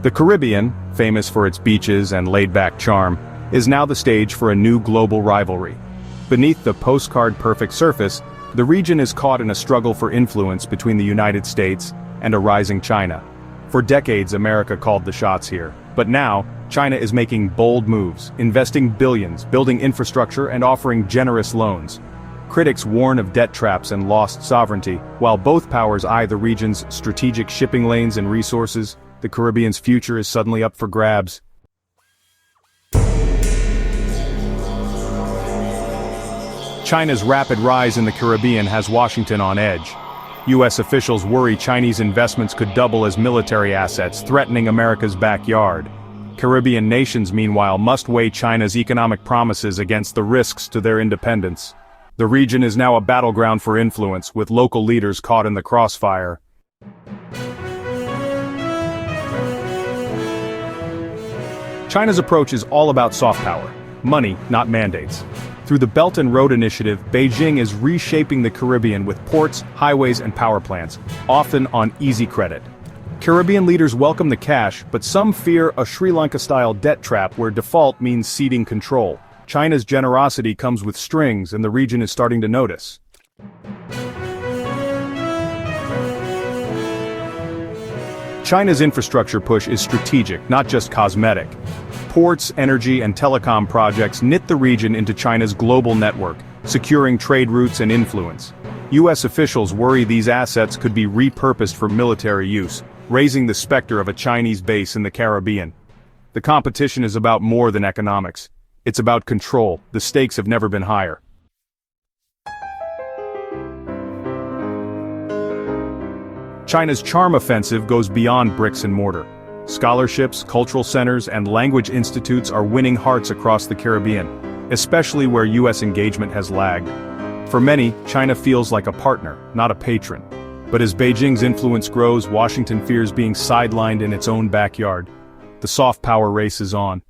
The Caribbean, famous for its beaches and laid-back charm, is now the stage for a new global rivalry. Beneath the postcard-perfect surface, the region is caught in a struggle for influence between the United States and a rising China. For decades, America called the shots here. But now, China is making bold moves, investing billions, building infrastructure and offering generous loans. Critics warn of debt traps and lost sovereignty. While both powers eye the region's strategic shipping lanes and resources, the Caribbean's future is suddenly up for grabs. China's rapid rise in the Caribbean has Washington on edge. U.S. officials worry Chinese investments could double as military assets, threatening America's backyard. Caribbean nations, meanwhile, must weigh China's economic promises against the risks to their independence. The region is now a battleground for influence, with local leaders caught in the crossfire. China's approach is all about soft power, money, not mandates. Through the Belt and Road Initiative, Beijing is reshaping the Caribbean with ports, highways and power plants, often on easy credit. Caribbean leaders welcome the cash, but some fear a Sri Lanka-style debt trap where default means ceding control. China's generosity comes with strings, and the region is starting to notice. China's infrastructure push is strategic, not just cosmetic. Ports, energy, and telecom projects knit the region into China's global network, securing trade routes and influence. U.S. officials worry these assets could be repurposed for military use, raising the specter of a Chinese base in the Caribbean. The competition is about more than economics. It's about control. The stakes have never been higher. China's charm offensive goes beyond bricks and mortar. Scholarships, cultural centers, and language institutes are winning hearts across the Caribbean, especially where U.S. engagement has lagged. For many, China feels like a partner, not a patron. But as Beijing's influence grows, Washington fears being sidelined in its own backyard. The soft power race is on.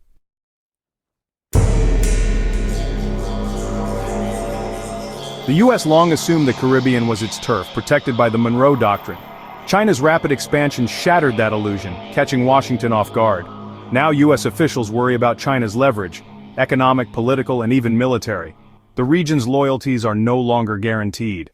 The U.S. long assumed the Caribbean was its turf, protected by the Monroe Doctrine. China's rapid expansion shattered that illusion, catching Washington off guard. Now U.S. officials worry about China's leverage, economic, political, and even military. The region's loyalties are no longer guaranteed.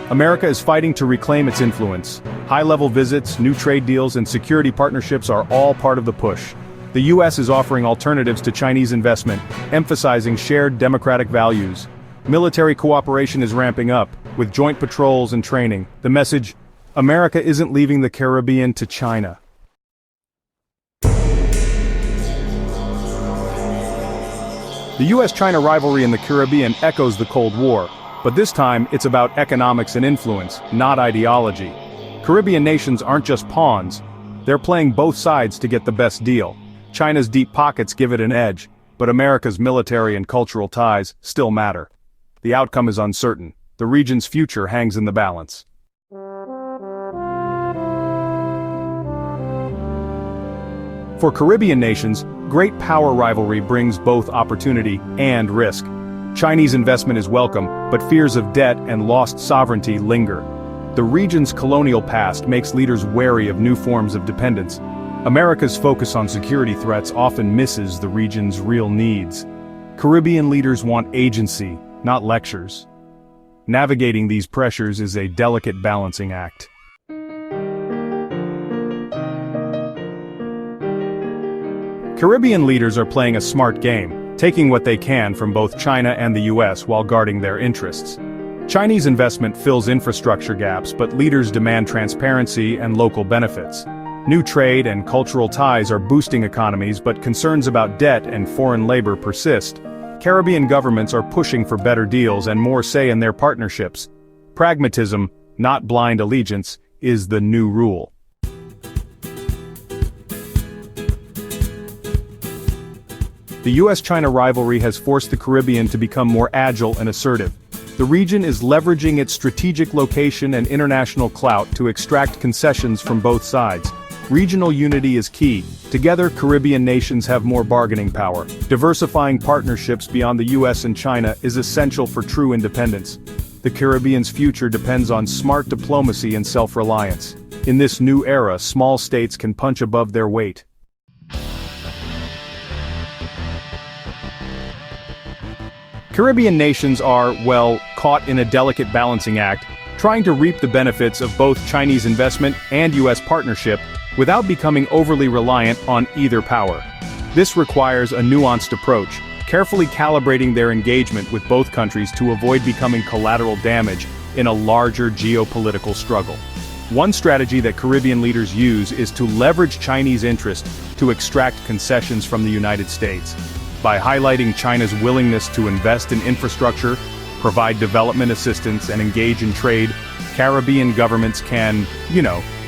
America is fighting to reclaim its influence. High-level visits, new trade deals, and security partnerships are all part of the push. The U.S. is offering alternatives to Chinese investment, emphasizing shared democratic values. Military cooperation is ramping up, with joint patrols and training. The message: America isn't leaving the Caribbean to China. The U.S.-China rivalry in the Caribbean echoes the Cold War, but this time it's about economics and influence, not ideology. Caribbean nations aren't just pawns. They're playing both sides to get the best deal. China's deep pockets give it an edge, but America's military and cultural ties still matter. The outcome is uncertain. The region's future hangs in the balance. For Caribbean nations, great power rivalry brings both opportunity and risk. Chinese investment is welcome, but fears of debt and lost sovereignty linger. The region's colonial past makes leaders wary of new forms of dependence. America's focus on security threats often misses the region's real needs. Caribbean leaders want agency, not lectures. Navigating these pressures is a delicate balancing act. Caribbean leaders are playing a smart game, taking what they can from both China and the U.S. while guarding their interests. Chinese investment fills infrastructure gaps, but leaders demand transparency and local benefits. New trade and cultural ties are boosting economies, but concerns about debt and foreign labor persist. Caribbean governments are pushing for better deals and more say in their partnerships. Pragmatism, not blind allegiance, is the new rule. The U.S.-China rivalry has forced the Caribbean to become more agile and assertive. The region is leveraging its strategic location and international clout to extract concessions from both sides. Regional unity is key. Together, Caribbean nations have more bargaining power. Diversifying partnerships beyond the U.S. and China is essential for true independence. the Caribbean's future depends on smart diplomacy and self-reliance. In this new era, small states can punch above their weight. Caribbean nations are, well, caught in a delicate balancing act, trying to reap the benefits of both Chinese investment and U.S. partnership without becoming overly reliant on either power. This requires a nuanced approach, carefully calibrating their engagement with both countries to avoid becoming collateral damage in a larger geopolitical struggle. One strategy that Caribbean leaders use is to leverage Chinese interest to extract concessions from the United States. By highlighting China's willingness to invest in infrastructure, provide development assistance, and engage in trade, Caribbean governments can,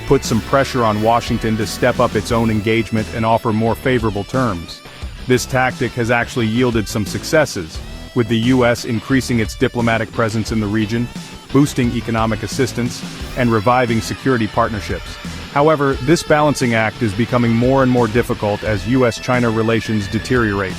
put some pressure on Washington to step up its own engagement and offer more favorable terms. This tactic has actually yielded some successes, with the U.S. increasing its diplomatic presence in the region, boosting economic assistance, and reviving security partnerships. However, this balancing act is becoming more and more difficult as U.S.-China relations deteriorate.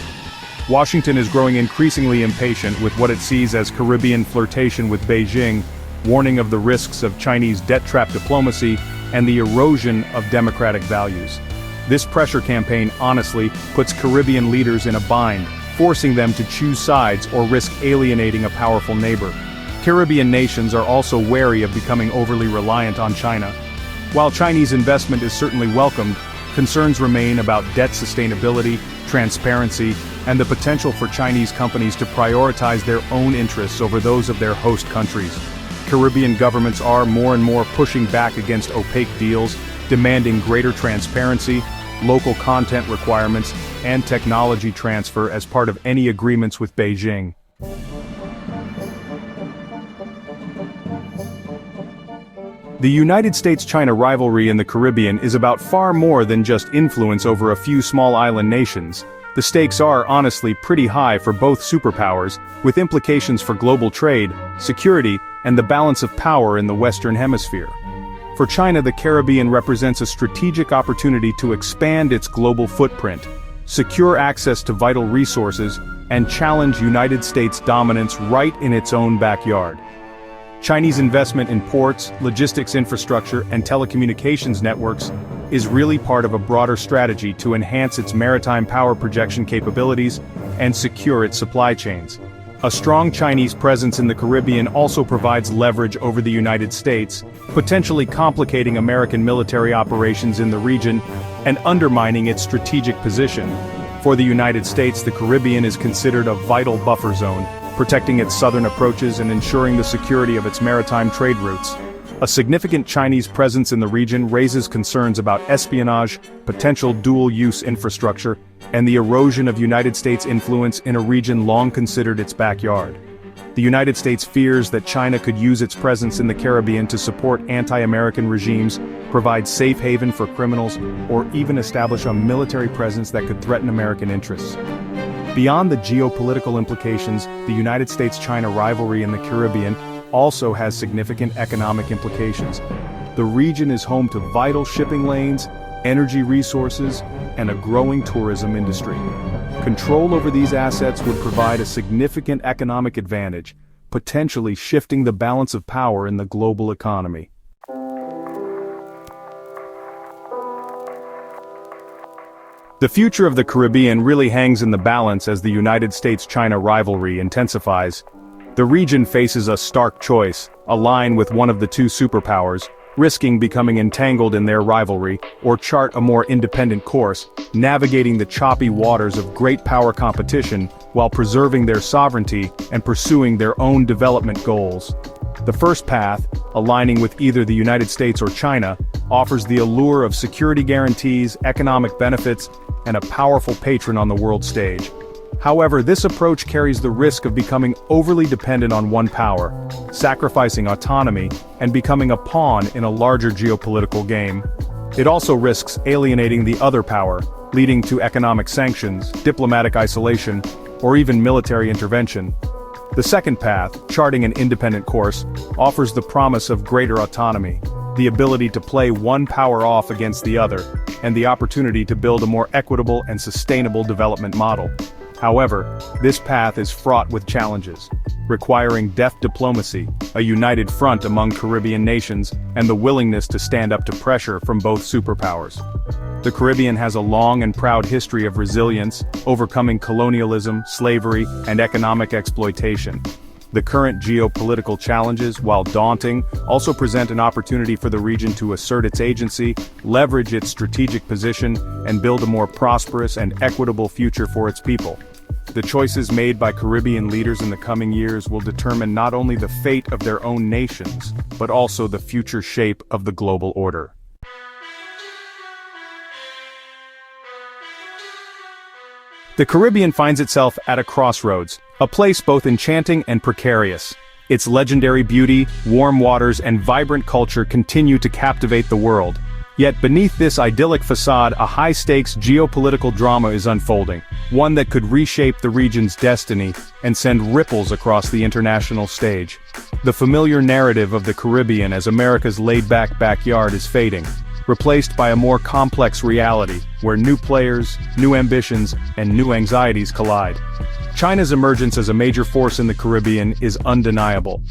Washington is growing increasingly impatient with what it sees as Caribbean flirtation with Beijing, warning of the risks of Chinese debt-trap diplomacy and the erosion of democratic values. This pressure campaign honestly puts Caribbean leaders in a bind, forcing them to choose sides or risk alienating a powerful neighbor. Caribbean nations are also wary of becoming overly reliant on China. While Chinese investment is certainly welcomed, concerns remain about debt sustainability, transparency, and the potential for Chinese companies to prioritize their own interests over those of their host countries. Caribbean governments are more and more pushing back against opaque deals, demanding greater transparency, local content requirements, and technology transfer as part of any agreements with Beijing. The United States-China rivalry in the Caribbean is about far more than just influence over a few small island nations. The stakes are, honestly, pretty high for both superpowers, with implications for global trade, security, and the balance of power in the Western Hemisphere. For China, the Caribbean represents a strategic opportunity to expand its global footprint, secure access to vital resources, and challenge United States dominance right in its own backyard. Chinese investment in ports, logistics infrastructure, and telecommunications networks is really part of a broader strategy to enhance its maritime power projection capabilities and secure its supply chains. A strong Chinese presence in the Caribbean also provides leverage over the United States, potentially complicating American military operations in the region and undermining its strategic position. For the United States, the Caribbean is considered a vital buffer zone, protecting its southern approaches and ensuring the security of its maritime trade routes. A significant Chinese presence in the region raises concerns about espionage, potential dual-use infrastructure, and the erosion of United States influence in a region long considered its backyard. The United States fears that China could use its presence in the Caribbean to support anti-American regimes, provide safe haven for criminals, or even establish a military presence that could threaten American interests. Beyond the geopolitical implications, the United States-China rivalry in the Caribbean also has significant economic implications. The region is home to vital shipping lanes, energy resources, and a growing tourism industry. Control over these assets would provide a significant economic advantage, potentially shifting the balance of power in the global economy. The future of the Caribbean really hangs in the balance as the United States-China rivalry intensifies. The region faces a stark choice: align with one of the two superpowers, risking becoming entangled in their rivalry, or chart a more independent course, navigating the choppy waters of great power competition while preserving their sovereignty and pursuing their own development goals. The first path, aligning with either the United States or China, offers the allure of security guarantees, economic benefits, and a powerful patron on the world stage. However, this approach carries the risk of becoming overly dependent on one power, sacrificing autonomy, and becoming a pawn in a larger geopolitical game. It also risks alienating the other power, leading to economic sanctions, diplomatic isolation, or even military intervention. The second path, charting an independent course, offers the promise of greater autonomy, the ability to play one power off against the other, and the opportunity to build a more equitable and sustainable development model. However, this path is fraught with challenges. requiring deft diplomacy, a united front among Caribbean nations, and the willingness to stand up to pressure from both superpowers. The Caribbean has a long and proud history of resilience, overcoming colonialism, slavery, and economic exploitation. The current geopolitical challenges, while daunting, also present an opportunity for the region to assert its agency, leverage its strategic position, and build a more prosperous and equitable future for its people. The choices made by Caribbean leaders in the coming years will determine not only the fate of their own nations, but also the future shape of the global order. The Caribbean finds itself at a crossroads, a place both enchanting and precarious. Its legendary beauty, warm waters, and vibrant culture continue to captivate the world. Yet beneath this idyllic facade, a high-stakes geopolitical drama is unfolding, one that could reshape the region's destiny and send ripples across the international stage. The familiar narrative of the Caribbean as America's laid-back backyard is fading, replaced by a more complex reality, where new players, new ambitions, and new anxieties collide. China's emergence as a major force in the Caribbean is undeniable.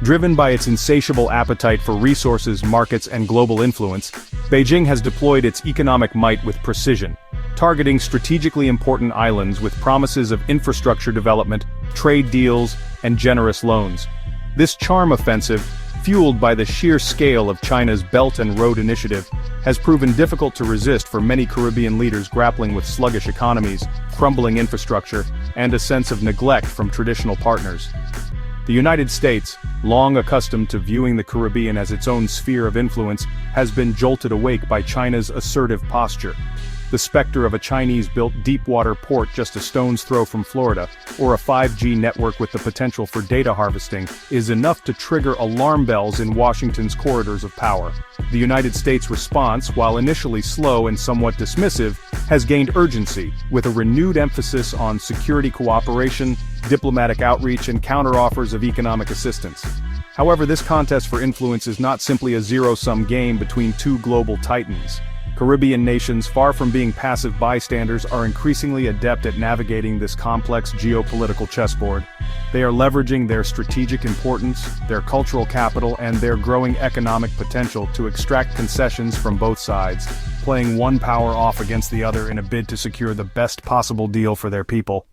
Driven by its insatiable appetite for resources, markets, and global influence, Beijing has deployed its economic might with precision, targeting strategically important islands with promises of infrastructure development, trade deals, and generous loans. This charm offensive, fueled by the sheer scale of China's Belt and Road Initiative, has proven difficult to resist for many Caribbean leaders grappling with sluggish economies, crumbling infrastructure, and a sense of neglect from traditional partners. The United States, long accustomed to viewing the Caribbean as its own sphere of influence, has been jolted awake by China's assertive posture. The specter of a Chinese-built deep-water port just a stone's throw from Florida, or a 5G network with the potential for data harvesting, is enough to trigger alarm bells in Washington's corridors of power. The United States' response, while initially slow and somewhat dismissive, has gained urgency, with a renewed emphasis on security cooperation, diplomatic outreach, and counteroffers of economic assistance. However, this contest for influence is not simply a zero-sum game between two global titans. Caribbean nations, far from being passive bystanders, are increasingly adept at navigating this complex geopolitical chessboard. They are leveraging their strategic importance, their cultural capital, and their growing economic potential to extract concessions from both sides, playing one power off against the other in a bid to secure the best possible deal for their people.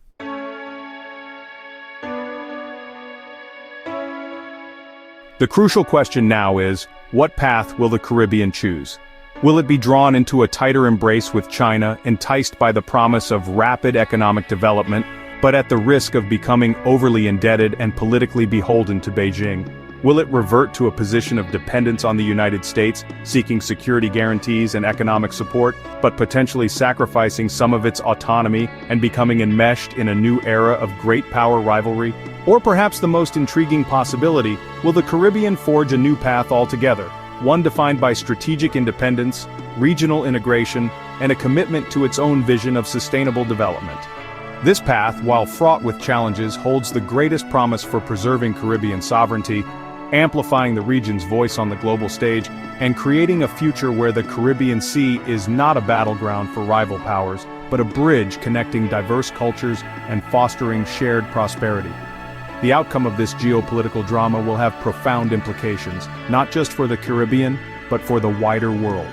The crucial question now is, what path will the Caribbean choose? Will it be drawn into a tighter embrace with China, enticed by the promise of rapid economic development, but at the risk of becoming overly indebted and politically beholden to Beijing? Will it revert to a position of dependence on the United States, seeking security guarantees and economic support, but potentially sacrificing some of its autonomy and becoming enmeshed in a new era of great power rivalry? Or perhaps the most intriguing possibility, will the Caribbean forge a new path altogether? One defined by strategic independence, regional integration, and a commitment to its own vision of sustainable development. This path, while fraught with challenges, holds the greatest promise for preserving Caribbean sovereignty, amplifying the region's voice on the global stage, and creating a future where the Caribbean Sea is not a battleground for rival powers, but a bridge connecting diverse cultures and fostering shared prosperity. The outcome of this geopolitical drama will have profound implications, not just for the Caribbean, but for the wider world.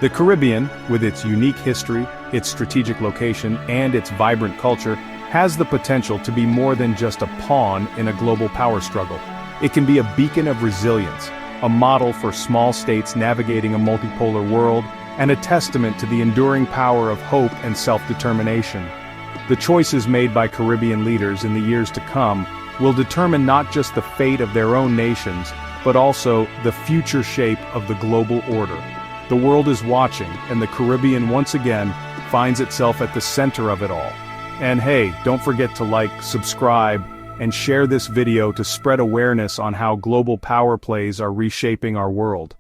The Caribbean, with its unique history, its strategic location, and its vibrant culture, has the potential to be more than just a pawn in a global power struggle. It can be a beacon of resilience, a model for small states navigating a multipolar world, and a testament to the enduring power of hope and self-determination. The choices made by Caribbean leaders in the years to come will determine not just the fate of their own nations, but also the future shape of the global order. The world is watching, and the Caribbean once again finds itself at the center of it all. And hey, don't forget to like, subscribe, and share this video to spread awareness on how global power plays are reshaping our world.